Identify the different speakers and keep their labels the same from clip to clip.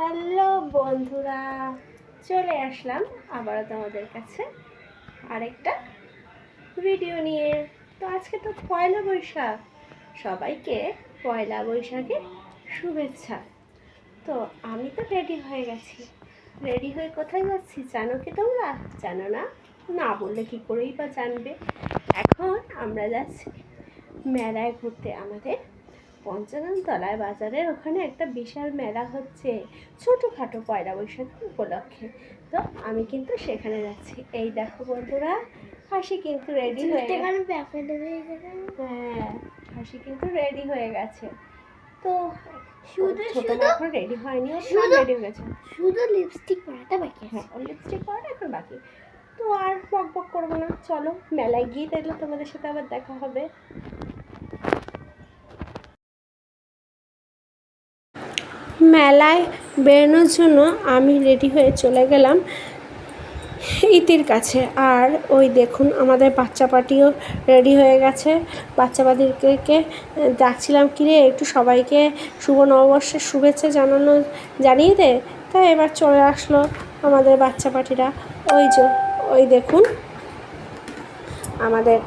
Speaker 1: Hello বন্ধুরা, চলে আসলাম আবারও তোমাদের কাছে আরেকটা ভিডিও নিয়ে। তো আজকে তো পয়লা বৈশাখ, সবাইকে পয়লা বৈশাখের শুভেচ্ছা। তো আমি তো রেডি হয়ে গেছি। রেডি হয়ে কোথায় যাচ্ছি জানো কি তোমরা? জানো না? না বললে কি করেই বা জানবে। এখন আমরা যাচ্ছি মেলায় ঘুরতে। আমাদের পঞ্চানন তলায় বাজারের ওখানে একটা বিশাল মেলা হচ্ছে ছোটোখাটো পয়লা বৈশাখ উপলক্ষে। তো আমি কিন্তু সেখানে যাচ্ছি। এই দেখো বন্ধুরা, হাসি কিন্তু রেডি হয়ে গেছে। হ্যাঁ, হাসি কিন্তু রেডি হয়ে গেছে। তো ছোট এখন রেডি হয়নি, ও রেডি হয়ে গেছে,
Speaker 2: শুধু লিপস্টিক পরাটা বাকি।
Speaker 1: হ্যাঁ, ওর লিপস্টিক পরাটা এখন বাকি। তো আর বক বক করবো না, চলো মেলায় গিয়ে তাহলে তোমাদের সাথে আবার দেখা হবে। মেলায় বেরোনোর জন্য আমি রেডি হয়ে চলে গেলাম ইতির কাছে। আর ওই দেখুন আমাদের বাচ্চা পার্টিও রেডি হয়ে গেছে। বাচ্চা পার্টিকে ডাকছিলাম, কিরে একটু সবাইকে শুভ নববর্ষের শুভেচ্ছা জানিয়ে দে। তাই এবার চলে আসলো আমাদের বাচ্চা পার্টিরা। ওই দেখুন আমাদের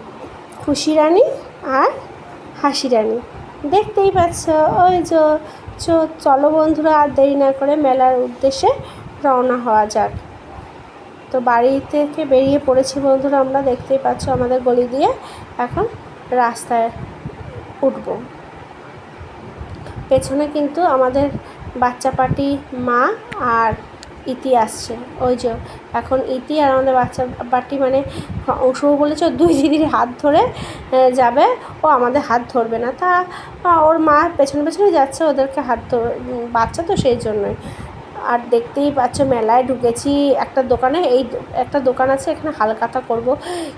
Speaker 1: খুশি রানী আর হাসি রানী, দেখতেই পাচ্ছ। ওই চলো বন্ধুরা, আর দেরি না করে মেলার উদ্দেশ্যে রওনা হওয়া যাক। তো বাড়ি থেকে বেরিয়ে পড়েছি বন্ধুরা, আমরা দেখতেই পাচ্ছ আমাদের গলি দিয়ে এখন রাস্তায় উঠব। পেছনে কিন্তু আমাদের বাচ্চা পার্টি মা আর ইতি আসছে। এখন ইতি আর আমাদের বাচ্চা পার্টি মানে শুভ বলেছে দুই দিদির হাত ধরে যাবে, ও আমাদের হাত ধরবে না। তা ওর মা পেছনে পেছনে যাচ্ছে, ওদেরকে বাচ্চা তো সেই জন্যই। আর দেখতেই পাচ্ছ মেলায় ঢুকেছি একটা দোকানে, একটা দোকান আছে এখানে হালখাতা করব,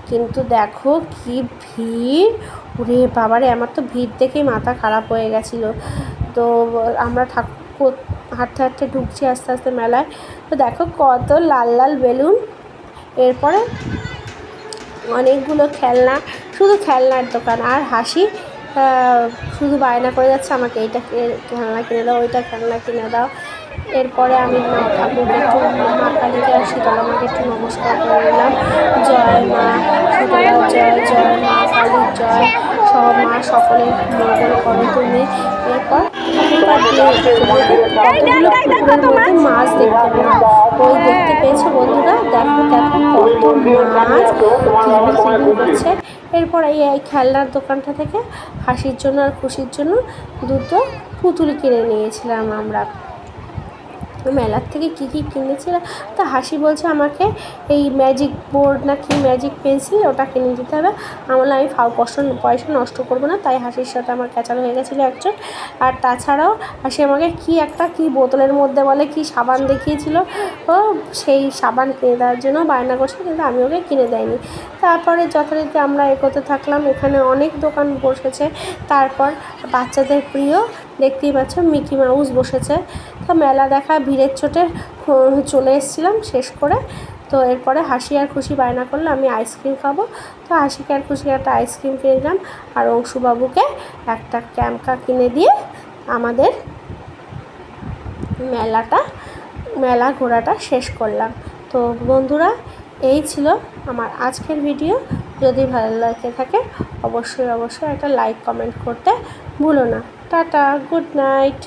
Speaker 1: কিন্তু দেখো কি ভিড়। ওরে বাবারে, আমার তো ভিড় দেখেই মাথা খারাপ হয়ে গেছিলো। তো আমরা হাঁটতে হাঁটতে ঢুকছি আস্তে আস্তে মেলায়। তো দেখো কত লাল লাল বেলুন, এরপরে অনেকগুলো খেলনা, শুধু খেলনার দোকান। আর হাসি শুধু বায়না করে যাচ্ছে, আমাকে এইটা খেলনা কিনে দাও, ওইটা খেলনা কিনে দাও। এরপরে আমি ঠাকুরকে একটু, মা কালীকে আর শীতলা মাকে একটু নমস্কার করে নিলাম। জয় মা শীতলা, জয় জয় মা কালীর জয়, সব মা সকলের মঙ্গল করো তুমি। এরপর কতগুলো পুকুরের মধ্যে মাছ দেখতে পেলাম। ওই দেখতে পেয়েছো বন্ধুরা, দেখো দেখো কত মাছ করছে। এরপর এই খেলনার দোকানটা থেকে হাসির জন্য আর খুশির জন্য দুটো পুতুল কিনে নিয়েছিলাম আমরা। মেলার থেকে কী কী কিনেছিলাম, তা হাসি বলছে আমাকে এই ম্যাজিক বোর্ড না কি ম্যাজিক পেন্সিল ওটা কিনে দিতে হবে। আমি পয়সা নষ্ট করবো না, তাই হাসির সাথে আমার ক্যাচাল হয়ে গেছিলো একজন। আর তাছাড়াও হাসি আমাকে কি বোতলের মধ্যে বলে কি সাবান দেখিয়েছিল, ও সেই সাবান কিনে দেওয়ার জন্য বায়না করছে, কিন্তু আমি ওকে কিনে দেয়নি। তারপরে যথারীতি আমরা এগোতে থাকলাম, এখানে অনেক দোকান বসেছে। তারপর বাচ্চাদের প্রিয় দেখতেই পাচ্ছ মিকি মাউস বসেছে। তো মেলা দেখা ভিড়ের চোটে চলে এসেছিলাম শেষ করে। তো এরপরে হাসি আর খুশি বায়না করলো আমি আইসক্রিম খাবো। তো হাসিকে আর খুশিকে একটা আইসক্রিম কিনে দিলাম, আর অংশুবাবুকে একটা ক্যামকা কিনে দিয়ে আমাদের মেলা ঘোরাটা শেষ করলাম। তো বন্ধুরা, এই ছিল আমার আজকের ভিডিও। যদি ভালো লাগে থাকে অবশ্যই একটা লাইক কমেন্ট করতে ভুলো না। Tata, good night.